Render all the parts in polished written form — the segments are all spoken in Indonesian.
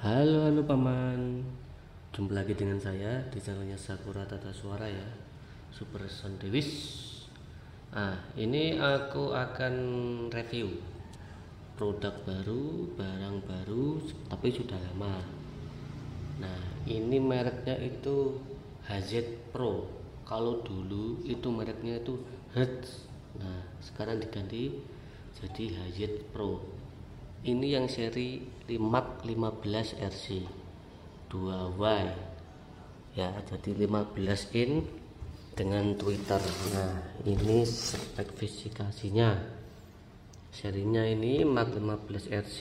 Halo paman, jumpa lagi dengan saya di channelnya Sakura Tata Suara ya, Super Son Dewis. Ini aku akan review produk baru, barang baru, tapi sudah lama. Nah, ini mereknya itu HZ Pro. Kalau dulu itu mereknya itu Hertz. Nah, sekarang diganti jadi HZ Pro. Ini yang seri Mark 15 RC 2Y ya, jadi 15 in dengan tweeter. Nah, ini spesifikasinya, serinya ini Mark 15 RC.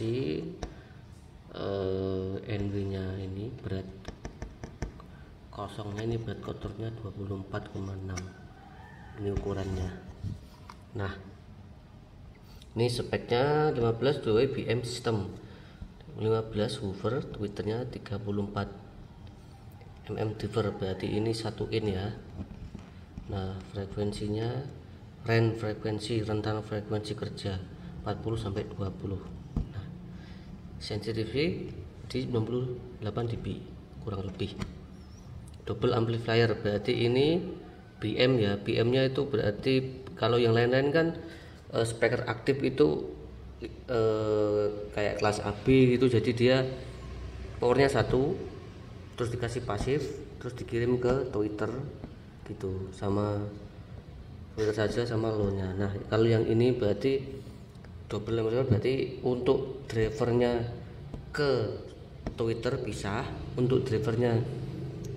NW nya ini berat kosongnya, ini berat kotornya 24,6, ini ukurannya. Nah, ini speknya 15 2 BM system, 15 woofer, tweeternya 34 mm differ, berarti ini 1 in ya. Nah, frekuensinya range frekuensi, rentang frekuensi kerja 40 sampai 20. Nah, sensitivity di 98 dB kurang lebih. Double amplifier, berarti ini BM ya. BM nya itu berarti kalau yang lain-lain kan speaker aktif itu kayak kelas AB gitu, jadi dia powernya satu, terus dikasih pasif, terus dikirim ke tweeter gitu, sama tweeter saja sama low nya. Nah, kalau yang ini berarti double amplifier, berarti untuk drivernya ke tweeter pisah, untuk drivernya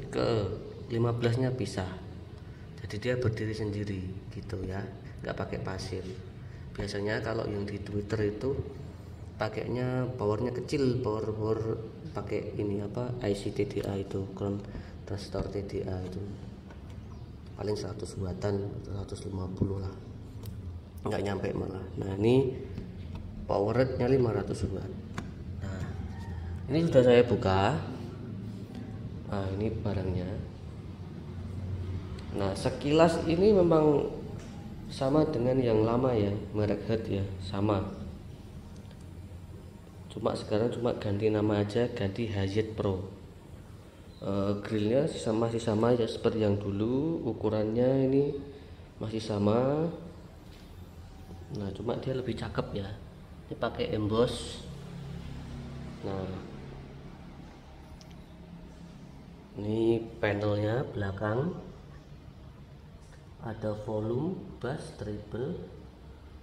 ke 15 nya pisah, jadi dia berdiri sendiri gitu ya, nggak pakai pasif. Biasanya kalau yang di Twitter itu pakainya powernya kecil, power pakai ini apa, IC TDA itu, ground transistor TDA itu paling 100 wattan atau 150 lah, nggak nyampe malah. Nah, ini power rate nya 500 watt. Nah, ini sudah saya buka. Nah, ini barangnya. Nah, sekilas ini memang sama dengan yang lama ya, merek Hertz ya, sama. Cuma sekarang ganti nama aja, ganti HZ Pro. Grillnya masih sama ya seperti yang dulu, ukurannya ini masih sama. Nah, cuma dia lebih cakep ya, ini pakai emboss. Nah, ini panelnya belakang, ada volume, bass, treble,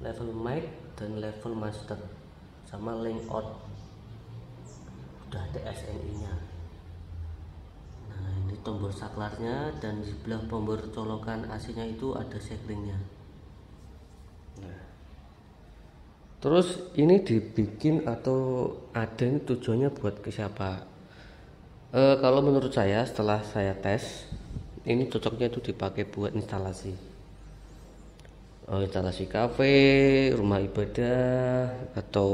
level mic, dan level master, sama link out, udah ada SNI nya. Nah, ini tombol saklarnya, dan di sebelah tombol colokan AC nya itu ada seklingnya. Nah, terus ini dibikin atau ada ini tujuannya buat ke siapa? Kalau menurut saya, setelah saya tes, ini cocoknya itu dipakai buat instalasi, instalasi kafe, rumah ibadah, atau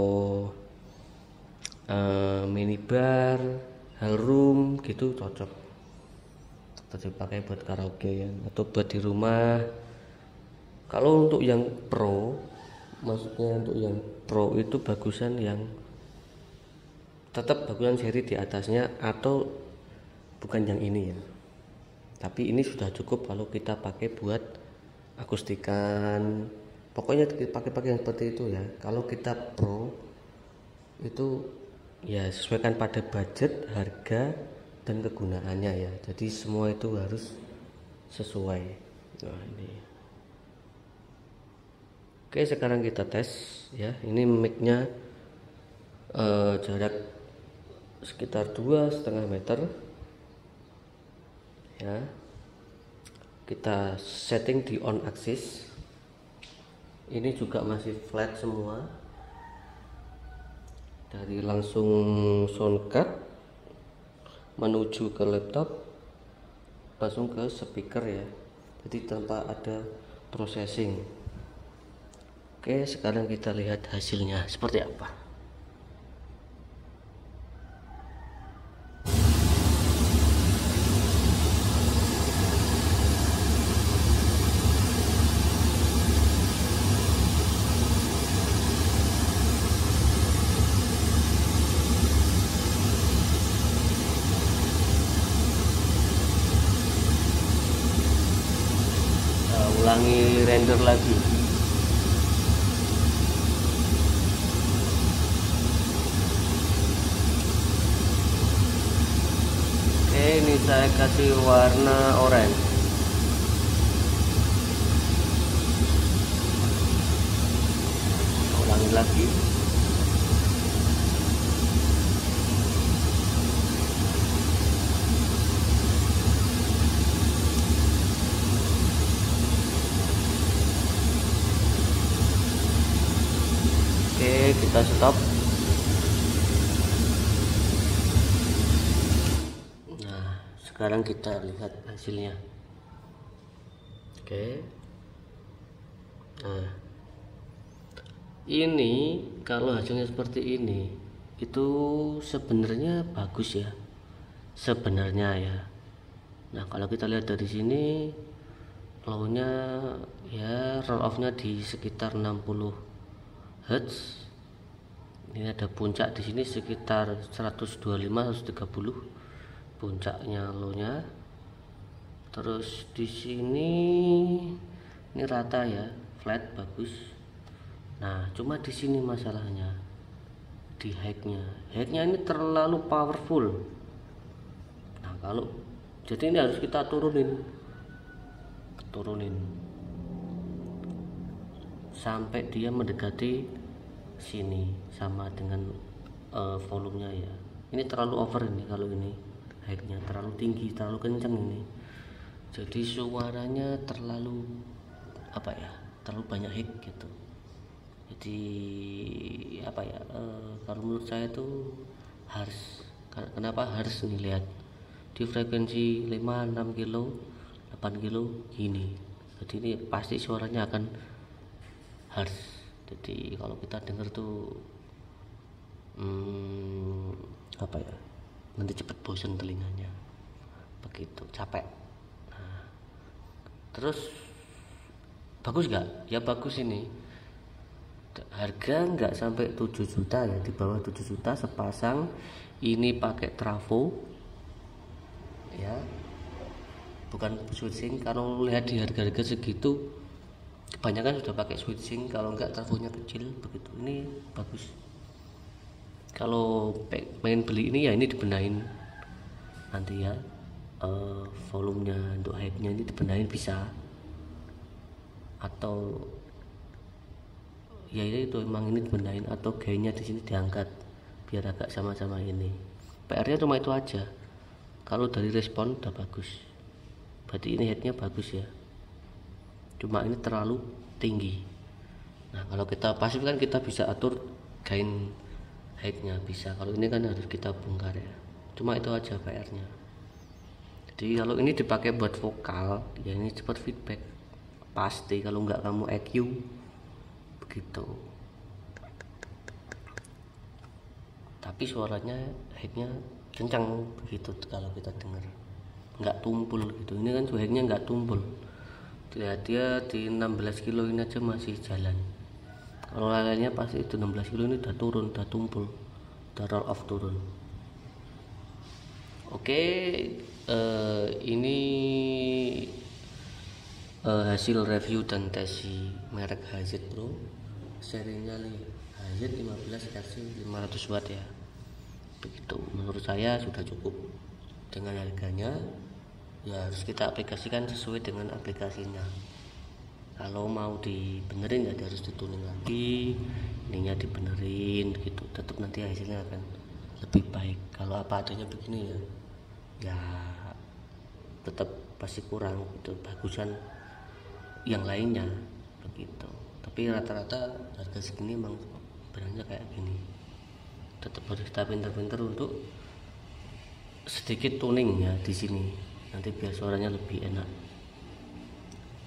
minibar, hall room gitu, cocok. Atau dipakai buat karaoke ya, atau buat di rumah. Kalau untuk yang pro, maksudnya untuk yang pro itu bagusan yang tetap bagusan seri di atasnya, atau bukan yang ini ya. Tapi ini sudah cukup kalau kita pakai buat akustikan, pokoknya pakai yang seperti itu ya. Kalau kita pro itu ya sesuaikan pada budget, harga, dan kegunaannya ya. Jadi semua itu harus sesuai. Nah, ini. Oke, sekarang kita tes ya. Ini mic-nya jarak sekitar 2,5 meter ya. Kita setting di on axis, ini juga masih flat semua, dari langsung sound card menuju ke laptop langsung ke speaker ya, jadi tanpa ada processing. Oke, sekarang kita lihat hasilnya seperti apa. ulangi render lagi. Oke, ini saya kasih warna oranye. Ulangi lagi. Oke, kita stop. Nah, sekarang kita lihat hasilnya. Oke. Nah, ini kalau hasilnya seperti ini, itu sebenarnya bagus ya. Sebenarnya ya. Nah, kalau kita lihat dari sini, low-nya ya roll off-nya di sekitar 60 Hz. Ini ada puncak di sini sekitar 125-130 puncaknya low-nya. Terus di sini ini rata ya, flat bagus. Nah, cuma di sini masalahnya di high-nya. High-nya ini terlalu powerful. Nah, kalau jadi ini harus kita turunin sampai dia mendekati sini sama dengan volumenya ya. Ini terlalu over ini, kalau ini high-nya terlalu tinggi, terlalu kencang ini. Jadi suaranya terlalu apa ya? Terlalu banyak high gitu. Jadi apa ya? Kalau menurut saya tuh harus, kenapa harus nih, lihat di frekuensi 5, 6 kilo, 8 kilo gini. Jadi ini pasti suaranya akan harus. Jadi kalau kita dengar tuh apa ya, nanti cepet bosan telinganya, begitu, capek. Nah, terus bagus nggak? Ya bagus. Ini harga nggak sampai 7 juta ya, di bawah 7 juta sepasang. Ini pakai trafo ya, bukan switching. Kalau lihat di harga-harga segitu kebanyakan sudah pakai switching, kalau enggak trafonya kecil begitu. Ini bagus. Kalau pengen beli ini ya ini dibenahin nanti ya, volumenya untuk high-nya ini dibenahin bisa, atau ya itu emang ini dibenahin, atau gainnya di sini diangkat biar agak sama-sama ini. PR-nya cuma itu aja. Kalau dari respon udah bagus, berarti ini headnya bagus ya. Cuma ini terlalu tinggi. Nah, kalau kita pasif kan kita bisa atur gain high-nya bisa. Kalau ini kan harus kita bongkar ya. Cuma itu aja PR-nya. Jadi kalau ini dipakai buat vokal ya ini cepat feedback pasti. Kalau nggak kamu EQ begitu. Tapi suaranya high-nya kencang begitu kalau kita dengar. Nggak tumpul gitu. Ini kan high-nya nggak tumpul. Lihat dia di 16 kilo ini aja masih jalan. Kalau lainnya pasti itu 16 kilo ini udah turun, udah tumpul, udah roll off turun. Oke, ini hasil review dan tes merek HZ Pro, serinya nih HZ 15 versi 500 watt ya. Begitu, menurut saya sudah cukup dengan harganya. Ya harus kita aplikasikan sesuai dengan aplikasinya. Kalau mau dibenerin ya harus dituning lagi, ininya dibenerin gitu, tetap nanti hasilnya akan lebih baik. Kalau apa adanya begini ya tetap pasti kurang gitu, bagusan yang lainnya begitu. Tapi rata-rata harga segini emang barangnya kayak gini. Tetap harus kita pintar-pintar untuk sedikit tuning ya di sini, nanti biar suaranya lebih enak.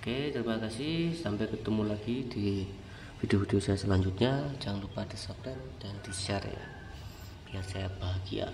Oke, terima kasih, sampai ketemu lagi di video-video saya selanjutnya. Jangan lupa di subscribe dan di share ya, biar saya bahagia.